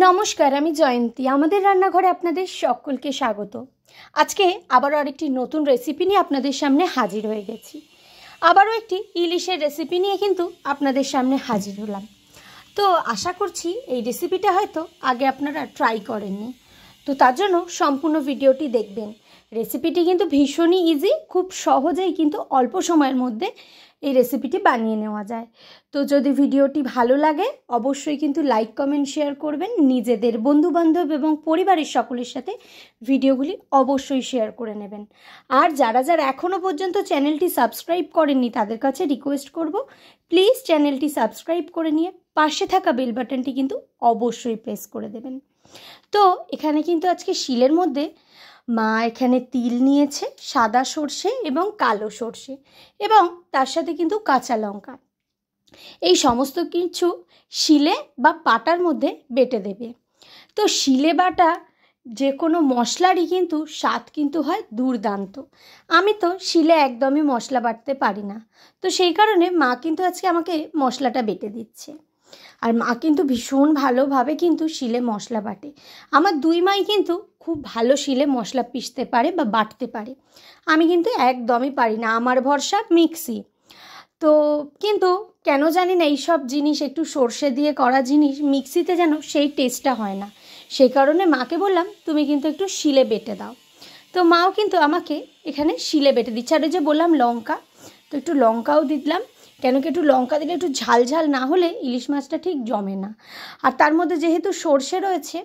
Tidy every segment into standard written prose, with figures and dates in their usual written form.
নমস্কার, আমি জয়ন্তী। আমাদের রান্নাঘরে আপনাদের সকলকে স্বাগত। আজকে আবারও আরেকটি নতুন রেসিপি নিয়ে আপনাদের সামনে হাজির হয়ে গেছি। আবারও একটি ইলিশের রেসিপি নিয়ে কিন্তু আপনাদের সামনে হাজির হলাম। তো আশা করছি এই রেসিপিটা হয়তো আগে আপনারা ট্রাই করেননি, তো তার জন্য সম্পূর্ণ ভিডিওটি দেখবেন। রেসিপিটি কিন্তু ভীষণই ইজি, খুব সহজেই কিন্তু অল্প সময়ের মধ্যে এই রেসিপিটি বানিয়ে নেওয়া যায়। তো যদি ভিডিওটি ভালো লাগে অবশ্যই কিন্তু লাইক, কমেন্ট, শেয়ার করবেন। নিজেদের বন্ধুবান্ধব এবং পরিবারের সকলের সাথে ভিডিওগুলি অবশ্যই শেয়ার করে নেবেন। আর যারা যারা এখনও পর্যন্ত চ্যানেলটি সাবস্ক্রাইব করেননি তাদের কাছে রিকোয়েস্ট করব, প্লিজ চ্যানেলটি সাবস্ক্রাইব করে নিয়ে পাশে থাকা বেল বাটনটি কিন্তু অবশ্যই প্রেস করে দেবেন। তো এখানে কিন্তু আজকে শিলের মধ্যে মা এখানে তিল নিয়েছে, সাদা সর্ষে এবং কালো সর্ষে, এবং তার সাথে কিন্তু কাঁচা লঙ্কা। এই সমস্ত কিছু শিলে বা পাটার মধ্যে বেটে দেবে। তো শিলে বাটা যে কোনো মশলারই কিন্তু স্বাদ কিন্তু হয় দুর্দান্ত। আমি তো শিলে একদমই মশলা বাটতে পারি না, তো সেই কারণে মা কিন্তু আজকে আমাকে মশলাটা বেটে দিচ্ছে। আর মা কিন্তু ভীষণ ভালোভাবে কিন্তু শিলে মশলা বাটে। আমার দুই মাই কিন্তু খুব ভালো শিলে মশলা পিষতে পারে বা বাটতে পারে, আমি কিন্তু একদমই পারি না। আমার ভরসা মিক্সি। তো কিন্তু কেন জানি না এইসব জিনিস একটু সর্ষে দিয়ে করা জিনিস মিক্সিতে যেন সেই টেস্টটা হয় না। সেই কারণে মাকে বললাম তুমি কিন্তু একটু শিলে বেটে দাও। তো মাও কিন্তু আমাকে এখানে শিলে বেটে দিচ্ছে। আর ওই যে বললাম লঙ্কা, তো একটু লঙ্কাও দিলাম, কেন কি একটু লঙ্কা দিলে একটু ঝাল ঝাল না হলে ইলিশ মাছটা ঠিক জমে না। আর তার মধ্যে যেহেতু সর্ষে রয়েছে,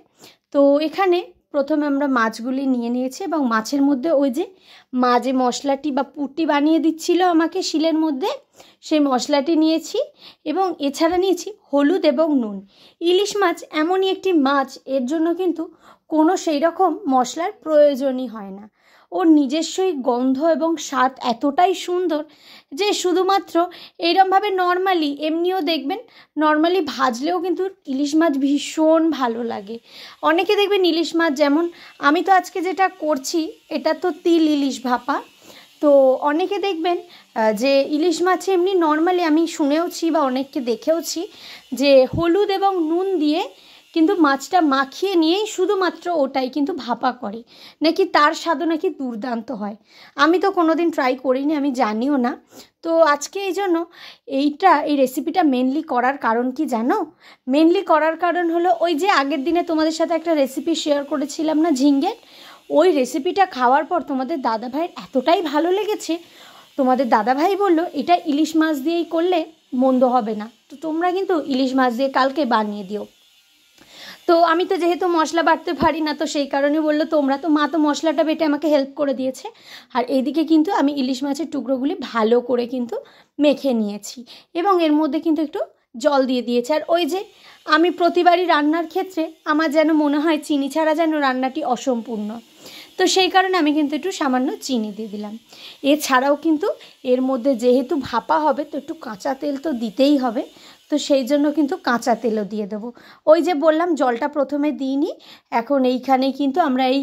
তো এখানে প্রথমে আমরা মাছগুলি নিয়ে নিয়েছি এবং মাছের মধ্যে ওই যে মা যে মশলাটি বা পুরটি বানিয়ে দিচ্ছিল আমাকে শিলের মধ্যে, সেই মশলাটি নিয়েছি এবং এছাড়া নিয়েছি হলুদ এবং নুন। ইলিশ মাছ এমনই একটি মাছ, এর জন্য কিন্তু কোনো সেই রকম মশলার প্রয়োজনই হয় না। ওর নিজস্বই গন্ধ এবং স্বাদ এতটাই সুন্দর যে শুধুমাত্র এইরকমভাবে নর্মালি এমনিও দেখবেন, নর্মালি ভাজলেও কিন্তু ইলিশ মাছ ভীষণ ভালো লাগে। অনেকে দেখবেন ইলিশ মাছ, যেমন আমি তো আজকে যেটা করছি এটা তো তিল ইলিশ ভাপা। তো অনেকে দেখবেন যে ইলিশ মাছে এমনি নর্মালি আমি শুনেওছি বা অনেককে দেখেওছি যে হলুদ এবং নুন দিয়ে কিন্তু মাছটা মাখিয়ে নিয়েই শুধুমাত্র ওটাই কিন্তু ভাপা করে, নাকি তার স্বাদও নাকি দুর্দান্ত হয়। আমি তো কোনো দিন ট্রাই করিনি, আমি জানিও না। তো আজকে এই জন্য এই রেসিপিটা মেনলি করার কারণ কি জানো? মেনলি করার কারণ হলো ওই যে আগের দিনে তোমাদের সাথে একটা রেসিপি শেয়ার করেছিলাম না, ঝিঙ্গের। ওই রেসিপিটা খাওয়ার পর তোমাদের দাদাভাইয়ের এতটাই ভালো লেগেছে, তোমাদের দাদাভাই বলল এটা ইলিশ মাছ দিয়েই করলে মন্দ হবে না, তো তোমরা কিন্তু ইলিশ মাছ দিয়ে কালকে বানিয়ে দিও। তো আমি তো যেহেতু মশলা বাটতে পারি না, তো সেই কারণে বললো তোমরা তো, মা তো মশলাটা বেটে আমাকে হেল্প করে দিয়েছে। আর এইদিকে কিন্তু আমি ইলিশ মাছের টুকরোগুলি ভালো করে কিন্তু মেখে নিয়েছি এবং এর মধ্যে কিন্তু একটু জল দিয়ে দিয়েছি। আর ওই যে আমি প্রতিবারই রান্নার ক্ষেত্রে আমার যেন মনে হয় চিনি ছাড়া যেন রান্নাটি অসম্পূর্ণ, তো সেই কারণে আমি কিন্তু একটু সামান্য চিনি দিয়ে দিলাম। এছাড়াও কিন্তু এর মধ্যে যেহেতু ভাপা হবে তো একটু কাঁচা তেল তো দিতেই হবে, তো সেই জন্য কিন্তু কাঁচা তেলও দিয়ে দেবো। ওই যে বললাম জলটা প্রথমে দিইনি, এখন এইখানেই কিন্তু আমরা এই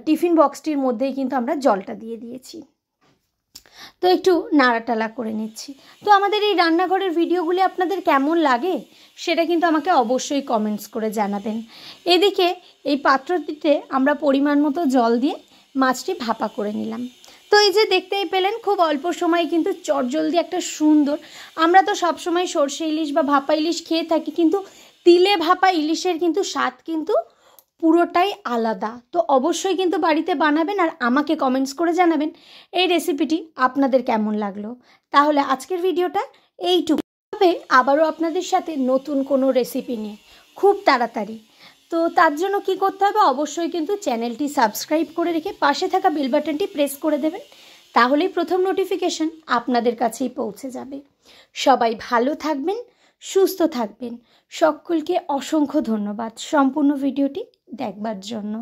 টিফিন বক্সটির মধ্যেই কিন্তু আমরা জলটা দিয়ে দিয়েছি। তো একটু নাড়াটালা করে নিচ্ছি। তো আমাদের এই রান্নাঘরের ভিডিওগুলি আপনাদের কেমন লাগে সেটা কিন্তু আমাকে অবশ্যই কমেন্টস করে জানাবেন। এদিকে এই পাত্রটিতে আমরা পরিমাণ মতো জল দিয়ে মাছটি ভাপা করে নিলাম। তো এই যে দেখতেই পেলেন খুব অল্প সময়ে কিন্তু চটজলদি একটা সুন্দর, আমরা তো সবসময় সর্ষে ইলিশ বা ভাপা ইলিশ খেয়ে থাকি, কিন্তু তিলে ভাপা ইলিশের কিন্তু স্বাদ কিন্তু পুরোটাই আলাদা। তো অবশ্যই কিন্তু বাড়িতে বানাবেন আর আমাকে কমেন্টস করে জানাবেন এই রেসিপিটি আপনাদের কেমন লাগলো। তাহলে আজকের ভিডিওটা এইটুকু, হবে আবারও আপনাদের সাথে নতুন কোনো রেসিপি নিয়ে খুব তাড়াতাড়ি। তো তার জন্য কি করতে হবে, অবশ্যই কিন্তু চ্যানেলটি সাবস্ক্রাইব করে রেখে পাশে থাকা বেল বাটনটি প্রেস করে দেবেন, তাহলেই প্রথম নোটিফিকেশন আপনাদের কাছেই পৌঁছে যাবে। সবাই ভালো থাকবেন, সুস্থ থাকবেন। সকলকে অসংখ্য ধন্যবাদ সম্পূর্ণ ভিডিওটি দেখবার জন্য।